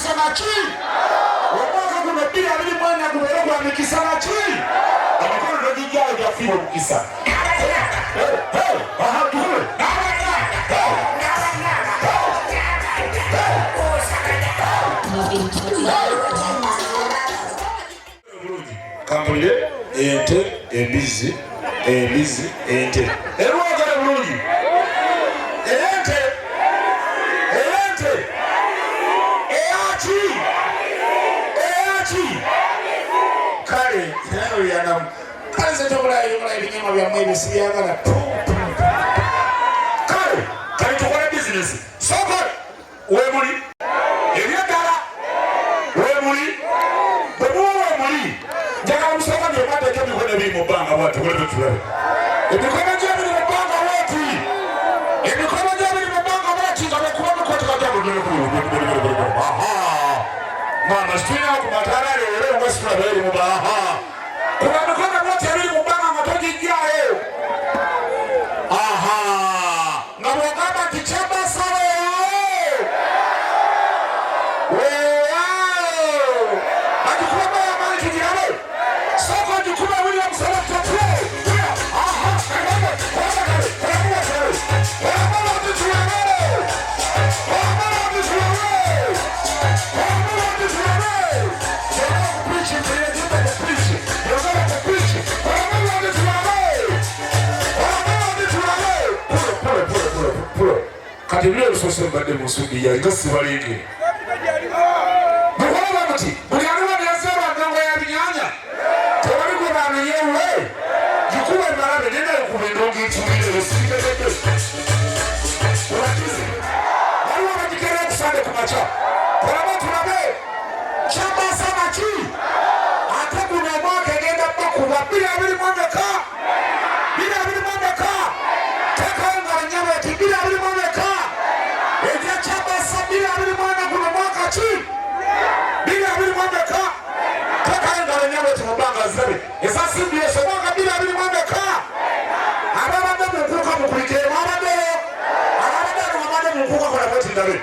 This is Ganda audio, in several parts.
mikisa na chi omwaka guno 2024 gubeere gwa mikisa na chi amakulu n'ogijjayo gyafiire omukisa kampulire ente embizi ente erwagala bulungi ente eyaki kale nayo yanamu kale zetobulayo ebinyama byammwe ebisibyagala kale tukole bizinesi soko wemuli ebyaddala wemuli bwemuwa wemuli njagala musooka byemateka emikono ebiri mu bbanga bwati kulete tulabe emikono gyebiri mu bbanga bwati emikono gyebiri mu bbanga bwati nga bekuba mukotekajabulululululululululu mama situlina ku mataala leero nga situlaba eri mu baha kuba mikono bwati ebiri mu bbanga nga togijjayo nga bwogamba nti kyabasalo kati bile lusose mbadde mu nsugi yali nga sibalingire mukolaba muti buli aliwa neyazeeba ngango ya binyanya tewali gwe bamenyewe gikuba embalabe nenayekuba endongo etumire esimbedede olakize waliwo bagikera ekusande ku maca tolaba tulabe kyambaasa maki ate guno omwaka egenda bakuba 2024 tekayo nga banyama eti 2024 esasimbiye somwaka 2024 ababadde munkuuka mukulikire mwabaddeyo ababadde mwabadde munkuuka kola bwetindabe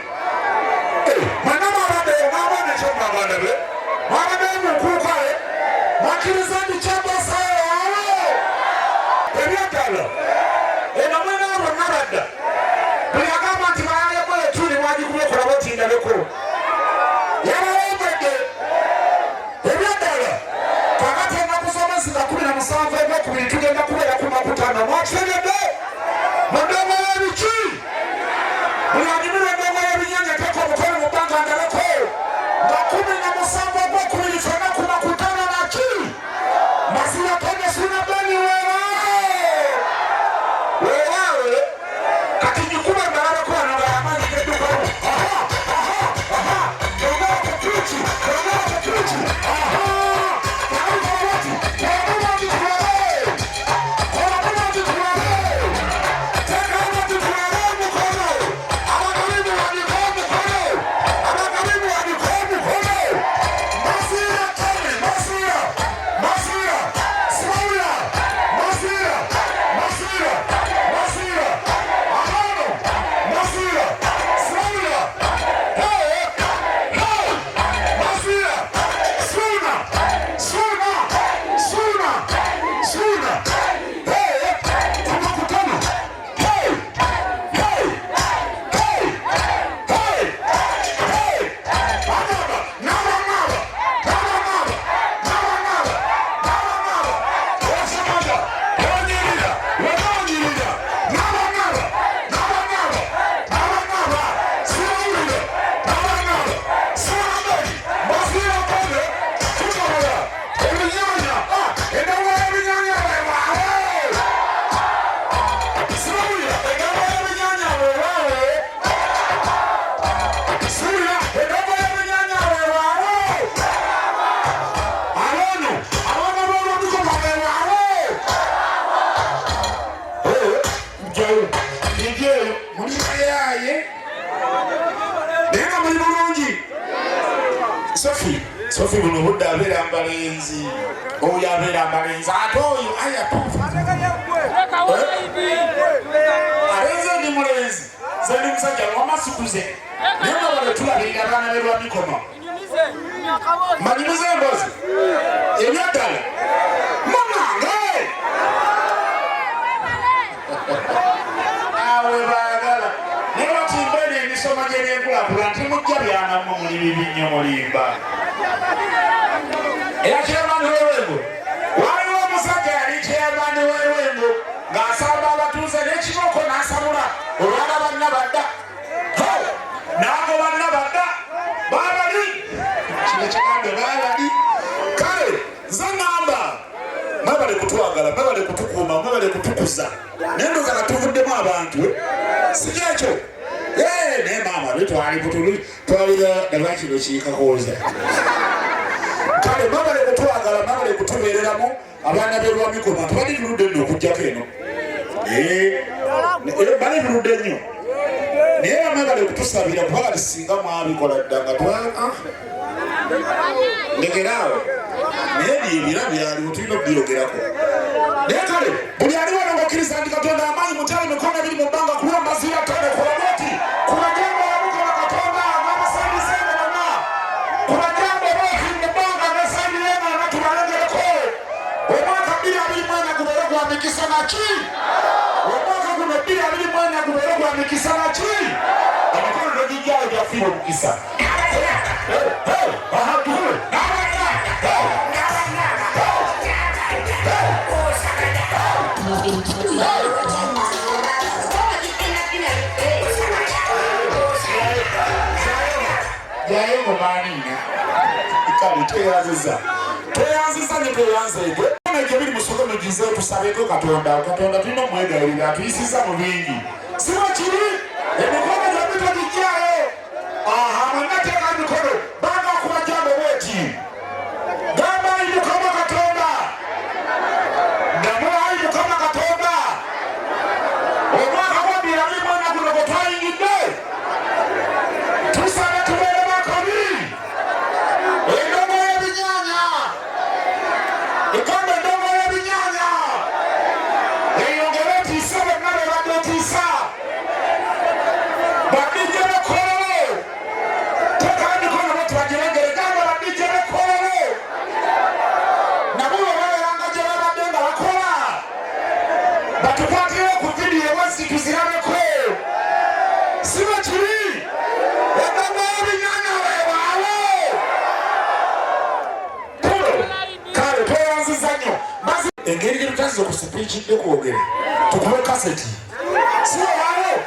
mwena mwabaddeyo mwabadde kyo mwabaddabe mwabaddeyo munkuuka mwakiriza nti kyabasayo ebyaddala eno mwena abo Nabadda buli agamba nti balayeko etuli mwagikubye kola bwetindabeko yabawembedde ebyaddala kakati ennaku z'omwezi nga 17 tugenda kubeera ku makutano mwakitegedde mu ndongo y'ebiki buli anyumirwa endongo y'ebinyanya teka omukono mu bbanga ndabeko nga 17 fena ku makutano naki Mbaziira Tonny suna beni weewaawe kati nyikuba embalabeko wano nga yamanyi geddukamu yongera ku piiki Sophie buno budde abeera mbalenzi oyo abeera mbalenzi ate oyo alenze ndi mulenzi ze ndi musajja wamasukuze naye nga bwe tulabirira abaana be lwa mikono Manyimuze mbozi. Ebyadala. Mwanange. Awe bagala. Naye batimbeni emisoma gy'ebyenkulaakulana timujja byanamu muli bibi nnyo mulimba. Era kyamaani w'Ewengo. Waliwo omusajja yali kyamaani w'Ewengo ng'asamba abatuuze n'ekiboko n'asabula olwala bannabadda. N'ago bannabadda baabali. Kino kigambe baabali. Kale nze ŋŋamba mwebale kutwagala, mwebale kutukuuma, mwebale kutukuza. Naye ndoza nga tuvuddemu abantu si kyekyo. Naye maama twali twalira daba kino kiikakooza. Kale mwebale kutwagala, mwebale kutubeereramu abaana b'Elwamikoma. Tubali tuludde nno okujjako eno. Bali tuludde nnyo. Naye mwebale kutusabira kubanga singa mwabikola dda nga ndegeraawo. Naye byebira byaliwo tulina okubyogerako. Naye kale buli ali wano ng'okkiriza nti Katonda amaanyi mutale mikono ebiri mu bbanga kuwa Mbaziira Tonny kulaga oti kuna jambo yamukola Katonda n'abasambizenga bonna. Kuna jambo booki mu bbanga n'asambirenga nga tubalengereko. Omwaka 2024 gubeere gwa mikisa naki? Omwaka guno 2024 gubeere gwa mikisa naki? Emikono n'egijjayo gyafiirwa omukisa. Jayengo manina kali tweyanziza netweyanzeege ekyo biri musoko mugize tusabeko Katonda tulina omwegayirira atuyisiza mu bingi siba kiri emikono gyabwe togijjayo mwenateeka emikono banga okuba jambo bweti gamba ayi Mukama Katonda ndamu ayi Mukama Katonda omwaka gwa 2024 guno gwe twayingidde tusabe tubeere bakabi endongo y'ebinyaanya egambe endongo y'ebinyaanya eyongere etiisa bonna be badde etiisa badijje bekololo teeka emikono betubagirengere gamba badijje bekololo nabo babeeranga gye babadde nga bakola batukwatire ku vidiyo wazzi tuzirabeko siba kiri endongo y'ebinyaanya weewaawo kale tweyanziza nnyo engeri gye tutaziza okusipiikidde kwogere tukube kaseti siwewaawo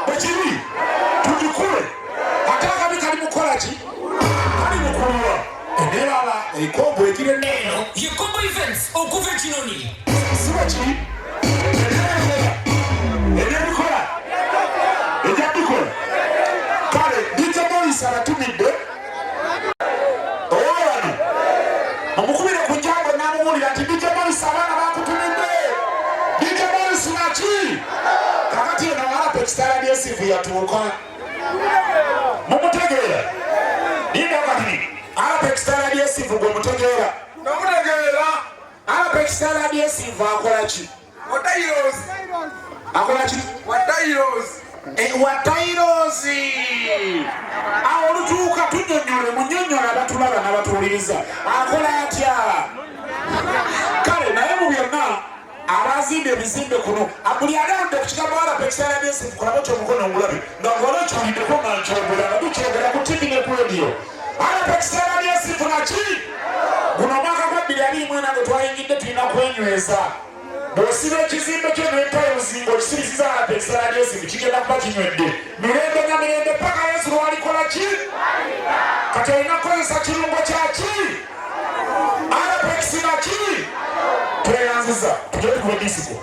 bwekiri tugikube ate akabi kali mukola ki kali mukulwa enebala ekombo egire neeno yekombo events okuva ekinoni siba kiri ebyebikola ebyabikola kale DJ Boyce abatumidde owano omukubire ku njango n'amubulira nti DJ Boyce abaana bakutumidde DJ Boyce naki kakati eno Alapextara DSV yatuuka mumutegeera ninda wakati Alapextara DSV gwe mutegeera nomutegeera Alapextara DSV akola ki akola ki watairozi awo olutuuka tunyonyole munyonyola abatulaba n'abatuwuliriza akola atya kale naye mu byonna abazimba ebizimbe kuno buli alawudde ku kigambo Alapextara DSV kulaba ekyomukono omulabe nga ng'ola ekiwuliddeko nga nkyogera nga tukyogera ku TV ne ku rediyo Alapextara DSV naki guno omwaka gwa 2024 gwe twayingidde tulina kwenyweza bw'osiba ekizimbe kyo n'entayimuzi ng'okisibisiza Alapextara DSV kigenda kuba kinywedde mirembe na mirembe paka Yesu lwalikola ki kati olina kukozesa kirungo kyaki Alapextara ki tweyanziza tugende ku disiko